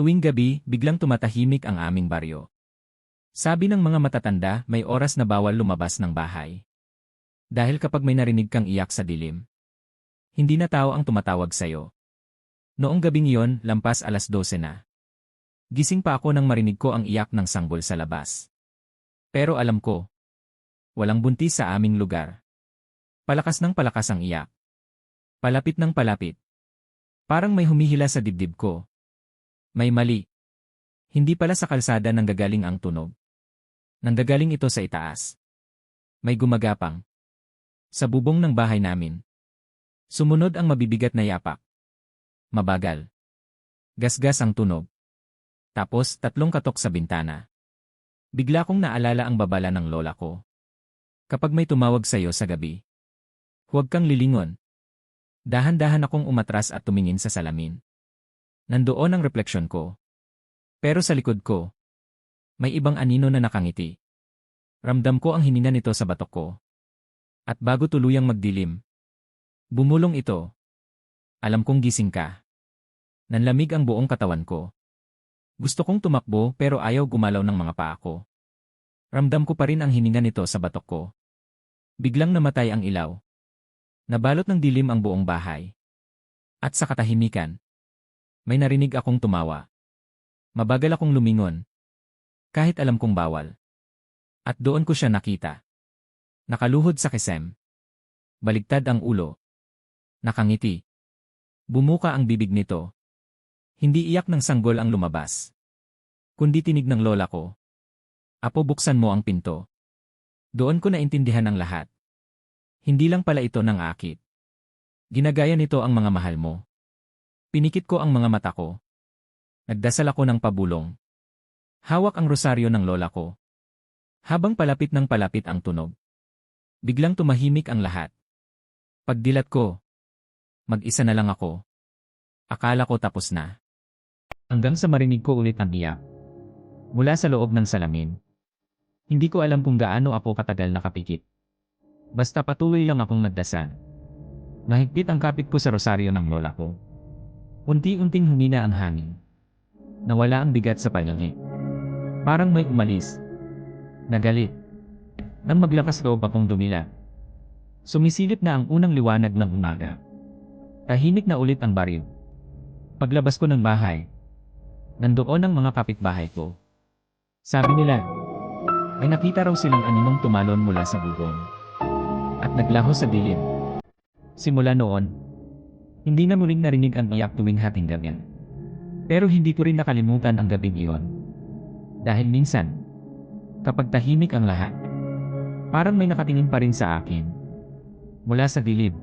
Tuwing gabi, biglang tumatahimik ang aming baryo. Sabi ng mga matatanda, may oras na bawal lumabas ng bahay. Dahil kapag may narinig kang iyak sa dilim, hindi na tao ang tumatawag sa'yo. Noong gabing iyon, lampas 12:00 na. Gising pa ako nang marinig ko ang iyak ng sanggol sa labas. Pero alam ko, walang buntis sa aming lugar. Palakas ng palakas ang iyak. Palapit ng palapit. Parang may humihila sa dibdib ko. May mali. Hindi pala sa kalsada nanggagaling ang tunog. Nanggagaling ito sa itaas. May gumagapang. Sa bubong ng bahay namin. Sumunod ang mabibigat na yapak. Mabagal. Gasgas ang tunog. Tapos 3 katok sa bintana. Bigla kong naalala ang babala ng lola ko. Kapag may tumawag sa'yo sa gabi, huwag kang lilingon. Dahan-dahan akong umatras at tumingin sa salamin. Nandoon ang refleksyon ko. Pero sa likod ko, may ibang anino na nakangiti. Ramdam ko ang hinina nito sa batok ko. At bago tuluyang magdilim, bumulong ito. Alam kong gising ka. Nanlamig ang buong katawan ko. Gusto kong tumakbo pero ayaw gumalaw ng mga paa ko. Ramdam ko pa rin ang hininga nito sa batok ko. Biglang namatay ang ilaw. Nabalot ng dilim ang buong bahay. At sa katahimikan, may narinig akong tumawa. Mabagal akong lumingon. Kahit alam kong bawal. At doon ko siya nakita. Nakaluhod sa kisem. Baligtad ang ulo. Nakangiti. Bumuka ang bibig nito. Hindi iyak ng sanggol ang lumabas. Kundi tinig ng lola ko. Apo, buksan mo ang pinto. Doon ko naintindihan ang lahat. Hindi lang pala ito ng akit. Ginagaya nito ang mga mahal mo. Pinikit ko ang mga mata ko. Nagdasal ako ng pabulong. Hawak ang rosaryo ng lola ko. Habang palapit ng palapit ang tunog. Biglang tumahimik ang lahat. Pagdilat ko, mag-isa na lang ako. Akala ko tapos na. Hanggang sa marinig ko ulit ang iyak. Mula sa loob ng salamin. Hindi ko alam kung gaano ako katagal nakapikit. Basta patuloy lang akong nagdasal. Mahigpit ang kapit ko sa rosaryo ng lola ko. Unti-unting humina ang hangin. Nawala ang bigat sa paningin. Parang may umalis. Nagalit. Nang maglakas loob akong dumila. Sumisilip na ang unang liwanag ng umaga. Tahimik na ulit ang baryo. Paglabas ko ng bahay, nandoon ang mga kapitbahay ko. Sabi nila, may nakita raw silang aninong tumalon mula sa bubong. At naglaho sa dilim. Simula noon, hindi na muling narinig ang iyak tuwing hating gabi. Pero hindi ko rin nakalimutan ang gabing iyon. Dahil minsan, kapag tahimik ang lahat, parang may nakatingin pa rin sa akin. Mula sa dilim.